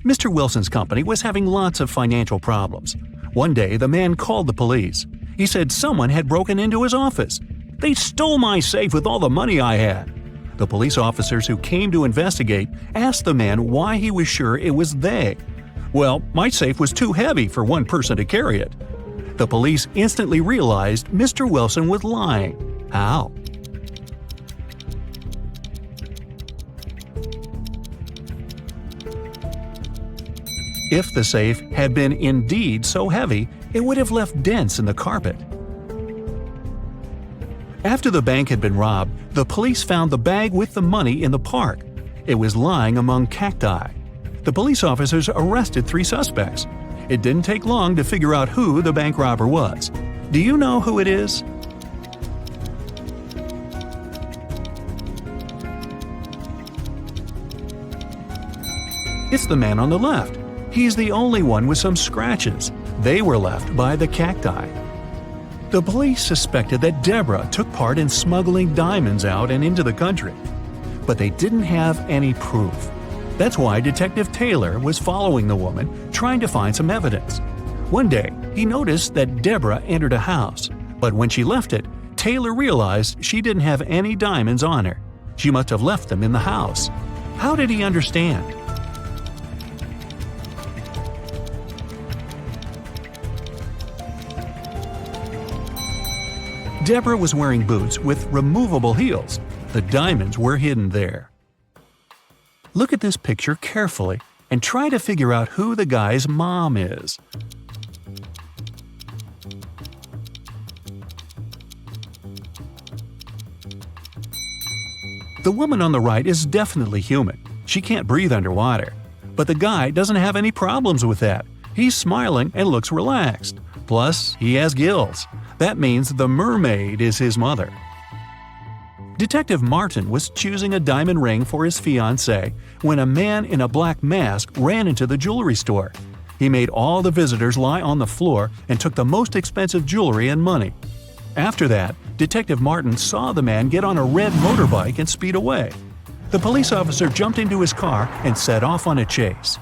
Mr. Wilson's company was having lots of financial problems. One day, the man called the police. He said someone had broken into his office. "They stole my safe with all the money I had." The police officers who came to investigate asked the man why he was sure it was they. "Well, my safe was too heavy for one person to carry it." The police instantly realized Mr. Wilson was lying. How? If the safe had been indeed so heavy, it would have left dents in the carpet. After the bank had been robbed, the police found the bag with the money in the park. It was lying among cacti. The police officers arrested 3 suspects. It didn't take long to figure out who the bank robber was. Do you know who it is? It's the man on the left. He's the only one with some scratches. They were left by the cacti. The police suspected that Deborah took part in smuggling diamonds out and into the country. But they didn't have any proof. That's why Detective Taylor was following the woman, trying to find some evidence. One day, he noticed that Deborah entered a house, but when she left it, Taylor realized she didn't have any diamonds on her. She must have left them in the house. How did he understand? Deborah was wearing boots with removable heels. The diamonds were hidden there. Look at this picture carefully and try to figure out who the guy's mom is. The woman on the right is definitely human. She can't breathe underwater. But the guy doesn't have any problems with that. He's smiling and looks relaxed. Plus, he has gills. That means the mermaid is his mother. Detective Martin was choosing a diamond ring for his fiancée when a man in a black mask ran into the jewelry store. He made all the visitors lie on the floor and took the most expensive jewelry and money. After that, Detective Martin saw the man get on a red motorbike and speed away. The police officer jumped into his car and set off on a chase.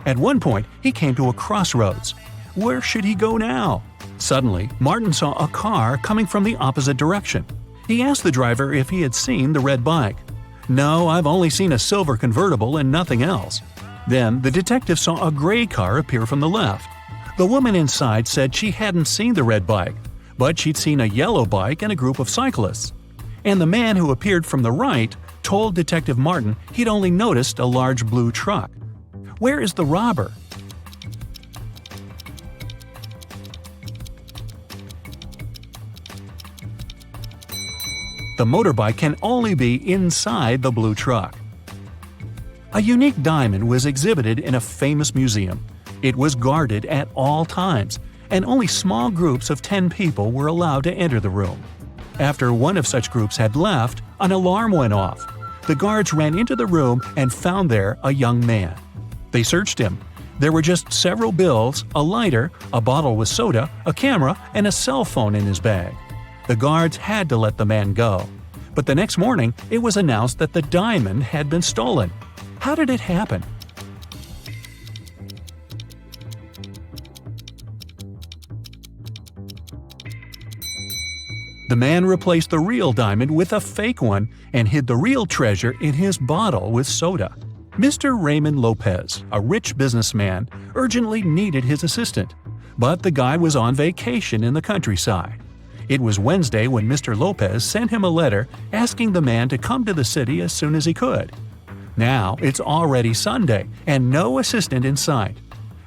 At one point, he came to a crossroads. Where should he go now? Suddenly, Martin saw a car coming from the opposite direction. He asked the driver if he had seen the red bike. "No, I've only seen a silver convertible and nothing else." Then the detective saw a gray car appear from the left. The woman inside said she hadn't seen the red bike, but she'd seen a yellow bike and a group of cyclists. And the man who appeared from the right told Detective Martin he'd only noticed a large blue truck. Where is the robber? The motorbike can only be inside the blue truck. A unique diamond was exhibited in a famous museum. It was guarded at all times, and only small groups of 10 people were allowed to enter the room. After one of such groups had left, an alarm went off. The guards ran into the room and found there a young man. They searched him. There were just several bills, a lighter, a bottle with soda, a camera, and a cell phone in his bag. The guards had to let the man go. But the next morning, it was announced that the diamond had been stolen. How did it happen? The man replaced the real diamond with a fake one and hid the real treasure in his bottle with soda. Mr. Raymond Lopez, a rich businessman, urgently needed his assistant. But the guy was on vacation in the countryside. It was Wednesday when Mr. Lopez sent him a letter asking the man to come to the city as soon as he could. Now it's already Sunday and no assistant in sight.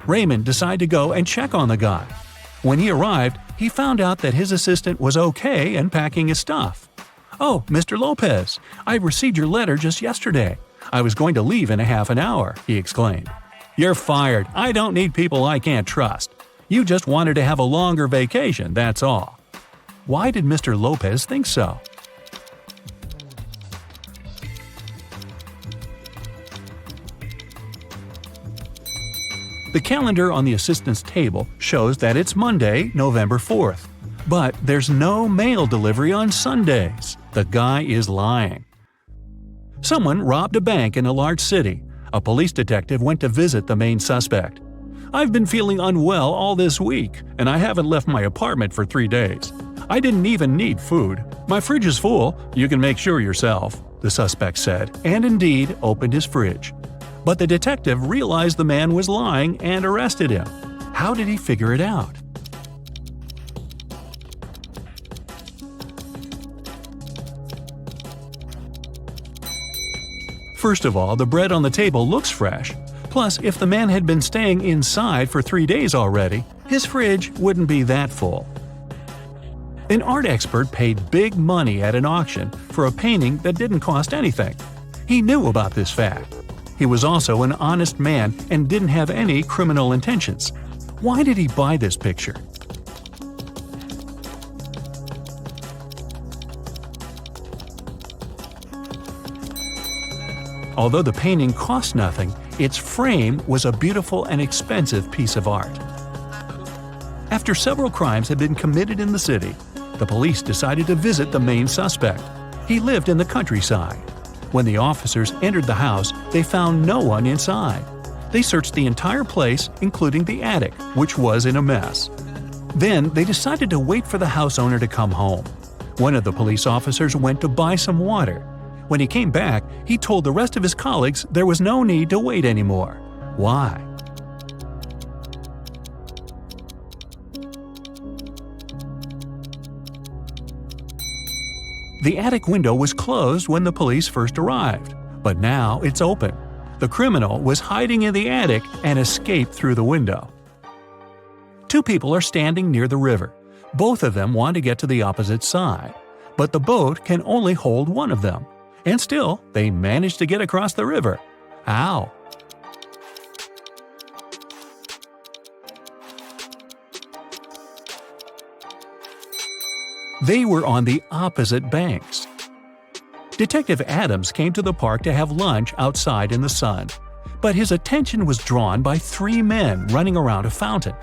Raymond decided to go and check on the guy. When he arrived, he found out that his assistant was okay and packing his stuff. "Oh, Mr. Lopez, I received your letter just yesterday. I was going to leave in a half an hour," he exclaimed. "You're fired. I don't need people I can't trust. You just wanted to have a longer vacation, that's all." Why did Mr. Lopez think so? The calendar on the assistant's table shows that it's Monday, November 4th. But there's no mail delivery on Sundays. The guy is lying. Someone robbed a bank in a large city. A police detective went to visit the main suspect. "I've been feeling unwell all this week, and I haven't left my apartment for 3 days. I didn't even need food. My fridge is full, you can make sure yourself," the suspect said, and indeed opened his fridge. But the detective realized the man was lying and arrested him. How did he figure it out? First of all, the bread on the table looks fresh. Plus, if the man had been staying inside for 3 days already, his fridge wouldn't be that full. An art expert paid big money at an auction for a painting that didn't cost anything. He knew about this fact. He was also an honest man and didn't have any criminal intentions. Why did he buy this picture? Although the painting cost nothing, its frame was a beautiful and expensive piece of art. After several crimes had been committed in the city, the police decided to visit the main suspect. He lived in the countryside. When the officers entered the house, they found no one inside. They searched the entire place, including the attic, which was in a mess. Then they decided to wait for the house owner to come home. One of the police officers went to buy some water. When he came back, he told the rest of his colleagues there was no need to wait anymore. Why? The attic window was closed when the police first arrived, but now it's open. The criminal was hiding in the attic and escaped through the window. Two people are standing near the river. Both of them want to get to the opposite side, but the boat can only hold one of them. And still, they manage to get across the river. How? They were on the opposite banks. Detective Adams came to the park to have lunch outside in the sun, but his attention was drawn by 3 men running around a fountain.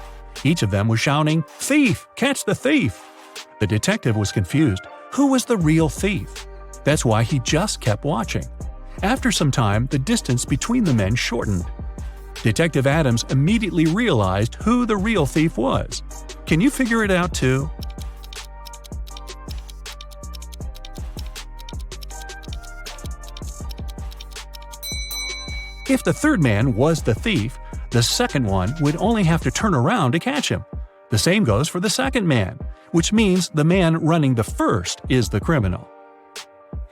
Each of them was shouting, "Thief! Catch the thief!" The detective was confused. Who was the real thief? That's why he just kept watching. After some time, the distance between the men shortened. Detective Adams immediately realized who the real thief was. Can you figure it out too? If the third man was the thief, the second one would only have to turn around to catch him. The same goes for the second man, which means the man running the first is the criminal.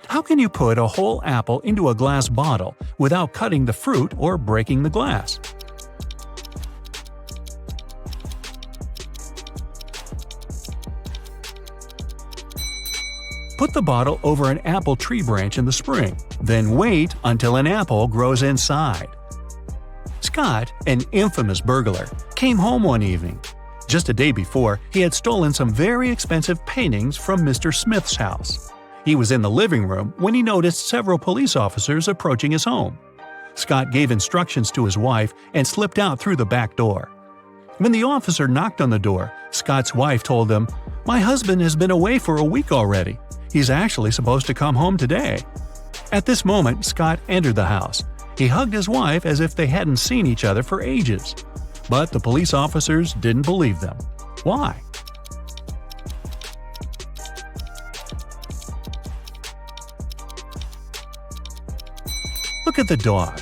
How can you put a whole apple into a glass bottle without cutting the fruit or breaking the glass? Put the bottle over an apple tree branch in the spring, then wait until an apple grows inside. Scott, an infamous burglar, came home one evening. Just a day before, he had stolen some very expensive paintings from Mr. Smith's house. He was in the living room when he noticed several police officers approaching his home. Scott gave instructions to his wife and slipped out through the back door. When the officer knocked on the door, Scott's wife told them, "My husband has been away for a week already. He's actually supposed to come home today." At this moment, Scott entered the house. He hugged his wife as if they hadn't seen each other for ages. But the police officers didn't believe them. Why? Look at the dog.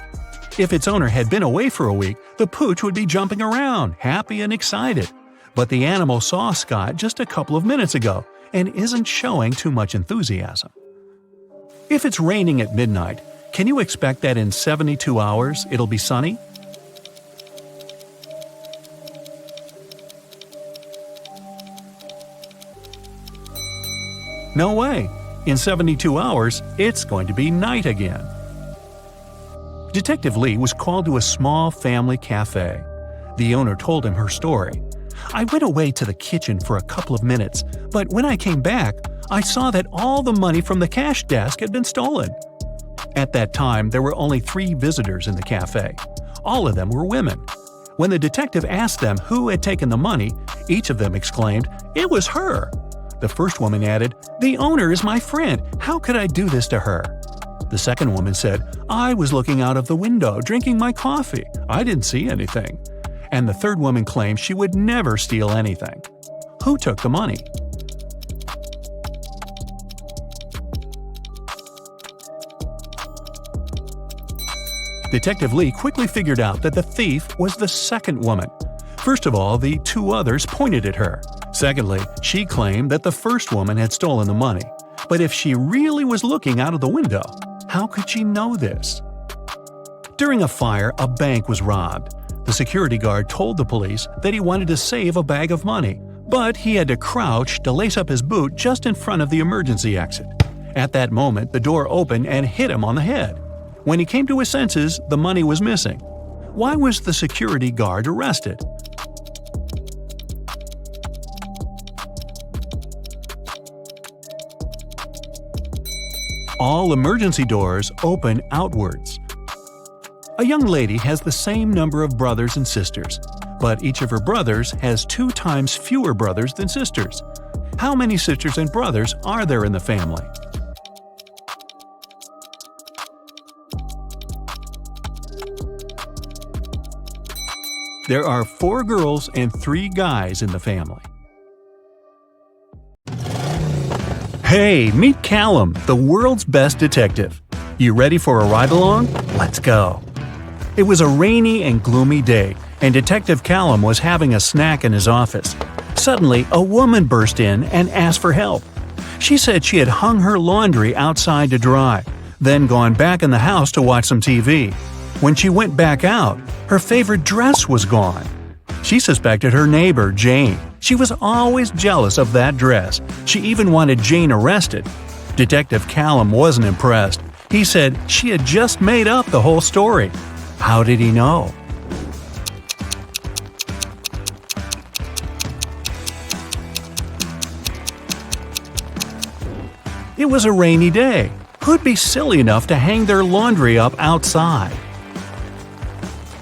If its owner had been away for a week, the pooch would be jumping around, happy and excited. But the animal saw Scott just a couple of minutes ago and isn't showing too much enthusiasm. If it's raining at midnight, can you expect that in 72 hours it'll be sunny? No way. In 72 hours, it's going to be night again. Detective Lee was called to a small family cafe. The owner told him her story. "I went away to the kitchen for a couple of minutes, but when I came back, I saw that all the money from the cash desk had been stolen." At that time, there were only 3 visitors in the cafe. All of them were women. When the detective asked them who had taken the money, each of them exclaimed, "It was her." The first woman added, "The owner is my friend. How could I do this to her?" The second woman said, "I was looking out of the window, drinking my coffee. I didn't see anything." And the third woman claimed she would never steal anything. Who took the money? Detective Lee quickly figured out that the thief was the second woman. First of all, the two others pointed at her. Secondly, she claimed that the first woman had stolen the money. But if she really was looking out of the window, how could she know this? During a fire, a bank was robbed. The security guard told the police that he wanted to save a bag of money, but he had to crouch to lace up his boot just in front of the emergency exit. At that moment, the door opened and hit him on the head. When he came to his senses, the money was missing. Why was the security guard arrested? All emergency doors open outwards. A young lady has the same number of brothers and sisters, but each of her brothers has 2 times fewer brothers than sisters. How many sisters and brothers are there in the family? There are 4 girls and 3 guys in the family. Hey, meet Callum, the world's best detective. You ready for a ride-along? Let's go. It was a rainy and gloomy day, and Detective Callum was having a snack in his office. Suddenly, a woman burst in and asked for help. She said she had hung her laundry outside to dry, then gone back in the house to watch some TV. When she went back out, her favorite dress was gone. She suspected her neighbor, Jane. She was always jealous of that dress. She even wanted Jane arrested. Detective Callum wasn't impressed. He said she had just made up the whole story. How did he know? It was a rainy day. Who'd be silly enough to hang their laundry up outside?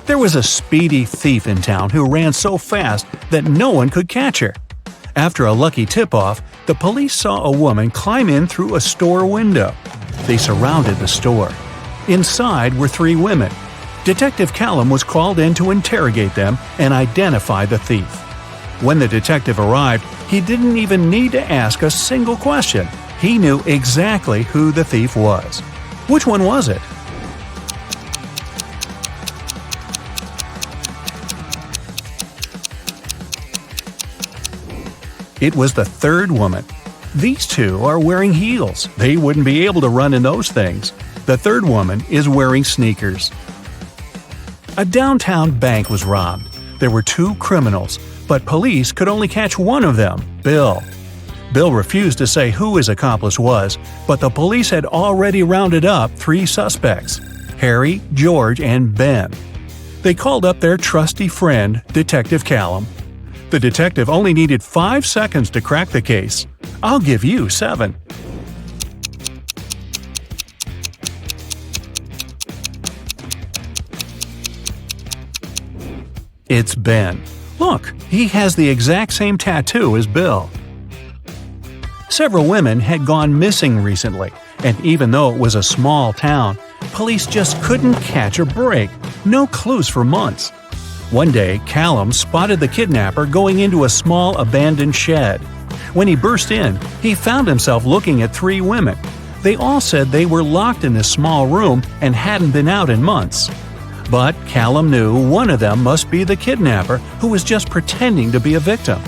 There was a speedy thief in town who ran so fast that no one could catch her. After a lucky tip-off, the police saw a woman climb in through a store window. They surrounded the store. Inside were 3 women. Detective Callum was called in to interrogate them and identify the thief. When the detective arrived, he didn't even need to ask a single question. He knew exactly who the thief was. Which one was it? It was the third woman. These 2 are wearing heels. They wouldn't be able to run in those things. The third woman is wearing sneakers. A downtown bank was robbed. There were 2 criminals, but police could only catch one of them, Bill. Bill refused to say who his accomplice was, but the police had already rounded up 3 suspects: Harry, George, and Ben. They called up their trusty friend, Detective Callum. The detective only needed 5 seconds to crack the case. I'll give you 7. It's Ben. Look, he has the exact same tattoo as Bill. Several women had gone missing recently, and even though it was a small town, police just couldn't catch a break. No clues for months. One day, Callum spotted the kidnapper going into a small abandoned shed. When he burst in, he found himself looking at 3 women. They all said they were locked in this small room and hadn't been out in months. But Callum knew one of them must be the kidnapper who was just pretending to be a victim.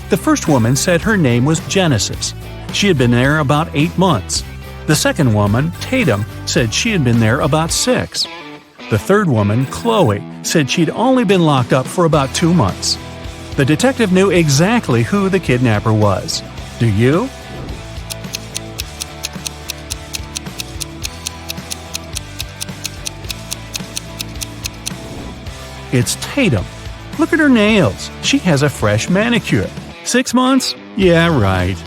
The first woman said her name was Genesis. She had been there about 8 months. The second woman, Tatum, said she had been there about 6. The third woman, Chloe, said she'd only been locked up for about 2 months. The detective knew exactly who the kidnapper was. Do you? It's Tatum. Look at her nails. She has a fresh manicure. 6 months? Yeah, right.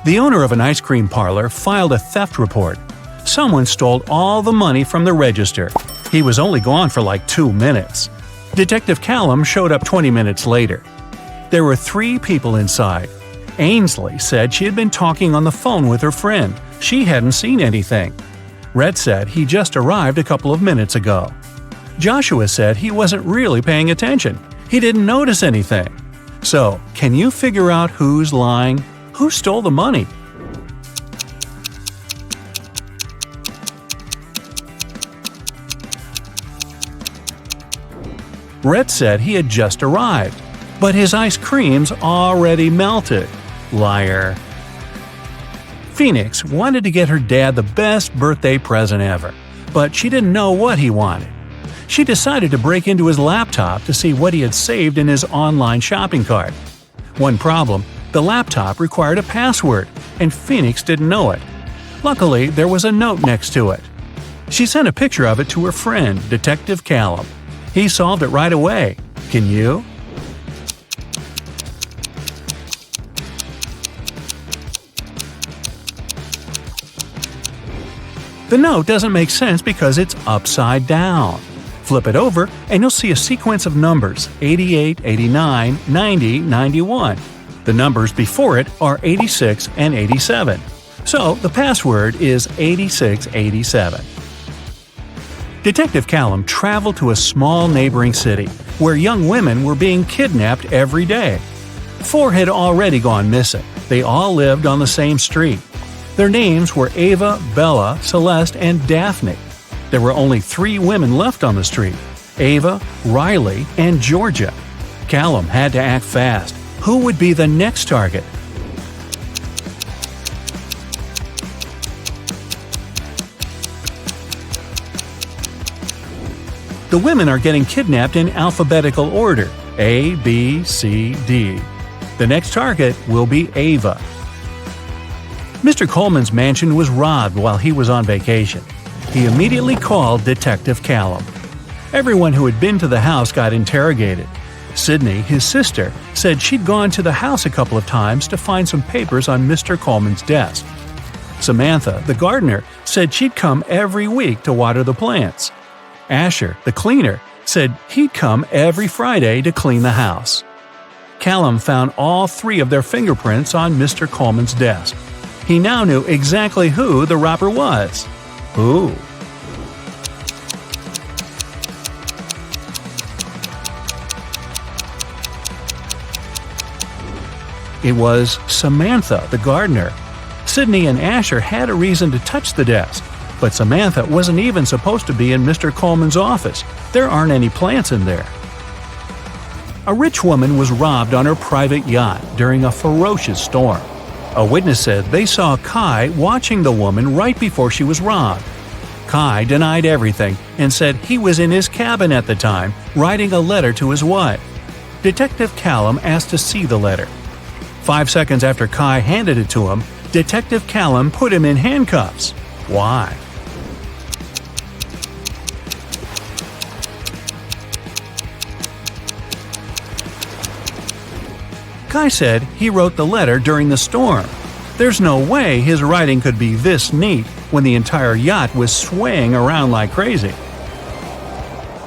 The owner of an ice cream parlor filed a theft report. Someone stole all the money from the register. He was only gone for like 2 minutes. Detective Callum showed up 20 minutes later. There were 3 people inside. Ainsley said she had been talking on the phone with her friend. She hadn't seen anything. Rhett said he just arrived a couple of minutes ago. Joshua said he wasn't really paying attention. He didn't notice anything. So, can you figure out who's lying? Who stole the money? Rhett said he had just arrived, but his ice cream's already melted. Liar. Phoenix wanted to get her dad the best birthday present ever, but she didn't know what he wanted. She decided to break into his laptop to see what he had saved in his online shopping cart. One problem, the laptop required a password, and Phoenix didn't know it. Luckily, there was a note next to it. She sent a picture of it to her friend, Detective Callum. He solved it right away. Can you? The note doesn't make sense because it's upside down. Flip it over and you'll see a sequence of numbers 88, 89, 90, 91. The numbers before it are 86 and 87. So the password is 8687. Detective Callum traveled to a small neighboring city where young women were being kidnapped every day. 4 had already gone missing. They all lived on the same street. Their names were Ava, Bella, Celeste, and Daphne. There were only 3 women left on the street: Ava, Riley, and Georgia. Callum had to act fast. Who would be the next target? The women are getting kidnapped in alphabetical order: A, B, C, D. The next target will be Ava. Mr. Coleman's mansion was robbed while he was on vacation. He immediately called Detective Callum. Everyone who had been to the house got interrogated. Sydney, his sister, said she'd gone to the house a couple of times to find some papers on Mr. Coleman's desk. Samantha, the gardener, said she'd come every week to water the plants. Asher, the cleaner, said he'd come every Friday to clean the house. Callum found all 3 of their fingerprints on Mr. Coleman's desk. He now knew exactly who the robber was. Who? It was Samantha, the gardener. Sydney and Asher had a reason to touch the desk, but Samantha wasn't even supposed to be in Mr. Coleman's office. There aren't any plants in there. A rich woman was robbed on her private yacht during a ferocious storm. A witness said they saw Kai watching the woman right before she was robbed. Kai denied everything and said he was in his cabin at the time, writing a letter to his wife. Detective Callum asked to see the letter. 5 seconds after Kai handed it to him, Detective Callum put him in handcuffs. Why? Kai said he wrote the letter during the storm. There's no way his writing could be this neat when the entire yacht was swaying around like crazy.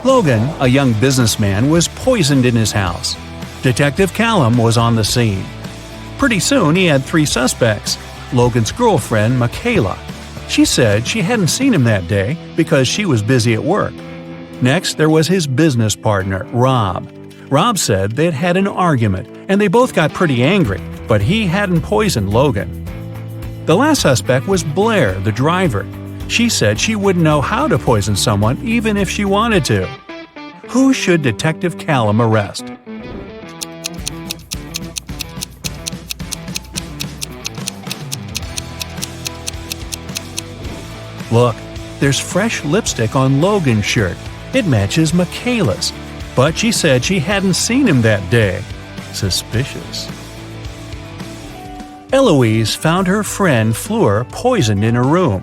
Logan, a young businessman, was poisoned in his house. Detective Callum was on the scene. Pretty soon he had 3 suspects. Logan's girlfriend, Michaela. She said she hadn't seen him that day because she was busy at work. Next, there was his business partner, Rob. Rob said they'd had an argument and they both got pretty angry, but he hadn't poisoned Logan. The last suspect was Blair, the driver. She said she wouldn't know how to poison someone even if she wanted to. Who should Detective Callum arrest? Look, there's fresh lipstick on Logan's shirt. It matches Michaela's. But she said she hadn't seen him that day. Suspicious. Eloise found her friend Fleur poisoned in her room.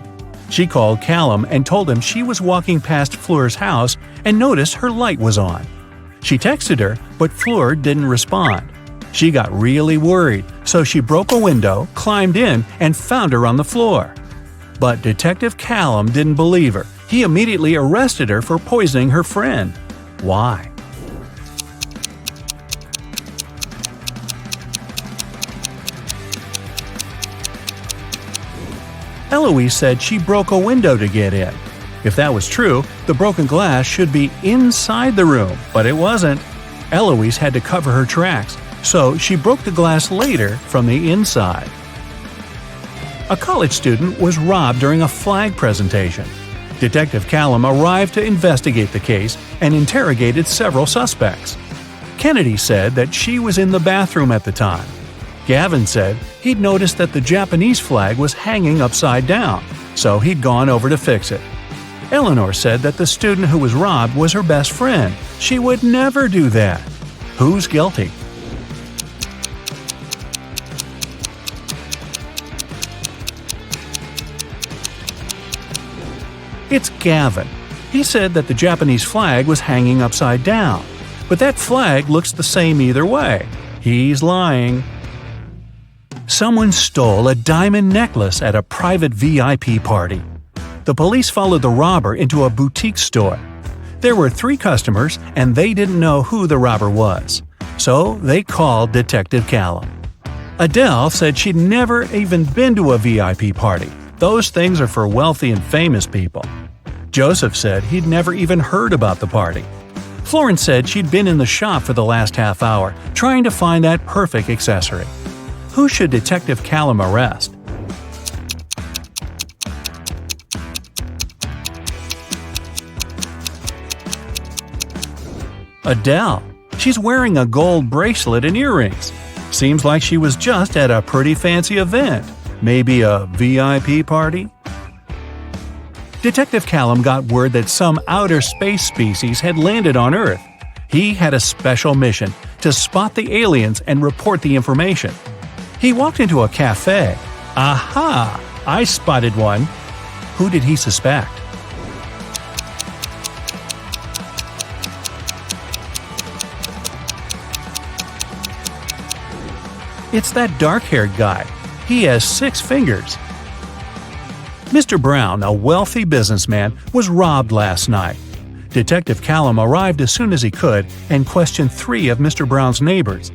She called Callum and told him she was walking past Fleur's house and noticed her light was on. She texted her, but Fleur didn't respond. She got really worried, so she broke a window, climbed in, and found her on the floor. But Detective Callum didn't believe her. He immediately arrested her for poisoning her friend. Why? Eloise said she broke a window to get in. If that was true, the broken glass should be inside the room, but it wasn't. Eloise had to cover her tracks, so she broke the glass later from the inside. A college student was robbed during a flag presentation. Detective Callum arrived to investigate the case and interrogated several suspects. Kennedy said that she was in the bathroom at the time. Gavin said he'd noticed that the Japanese flag was hanging upside down, so he'd gone over to fix it. Eleanor said that the student who was robbed was her best friend. She would never do that. Who's guilty? It's Gavin. He said that the Japanese flag was hanging upside down, but that flag looks the same either way. He's lying. Someone stole a diamond necklace at a private VIP party. The police followed the robber into a boutique store. There were 3 customers, and they didn't know who the robber was. So they called Detective Callum. Adele said she'd never even been to a VIP party. Those things are for wealthy and famous people. Joseph said he'd never even heard about the party. Florence said she'd been in the shop for the last half hour, trying to find that perfect accessory. Who should Detective Callum arrest? Adele. She's wearing a gold bracelet and earrings. Seems like she was just at a pretty fancy event. Maybe a VIP party? Detective Callum got word that some outer space species had landed on Earth. He had a special mission to spot the aliens and report the information. He walked into a cafe. Aha! I spotted one. Who did he suspect? It's that dark-haired guy. He has 6 fingers. Mr. Brown, a wealthy businessman, was robbed last night. Detective Callum arrived as soon as he could and questioned 3 of Mr. Brown's neighbors.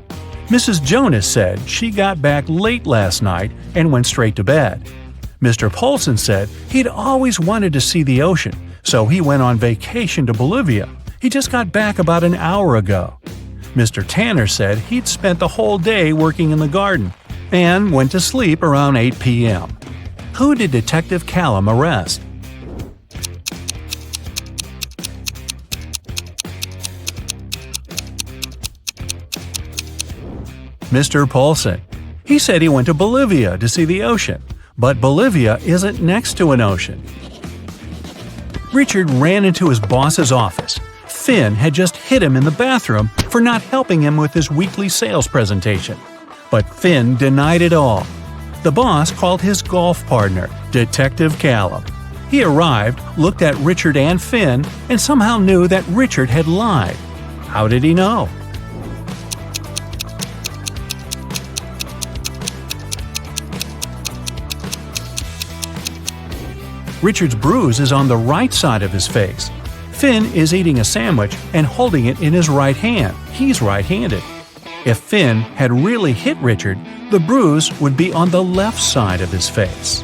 Mrs. Jonas said she got back late last night and went straight to bed. Mr. Polson said he'd always wanted to see the ocean, so he went on vacation to Bolivia. He just got back about an hour ago. Mr. Tanner said he'd spent the whole day working in the garden and went to sleep around 8 p.m. Who did Detective Callum arrest? Mr. Polson. He said he went to Bolivia to see the ocean, but Bolivia isn't next to an ocean. Richard ran into his boss's office. Finn had just hit him in the bathroom for not helping him with his weekly sales presentation. But Finn denied it all. The boss called his golf partner, Detective Callum. He arrived, looked at Richard and Finn, and somehow knew that Richard had lied. How did he know? Richard's bruise is on the right side of his face. Finn is eating a sandwich and holding it in his right hand. He's right-handed. If Finn had really hit Richard, the bruise would be on the left side of his face.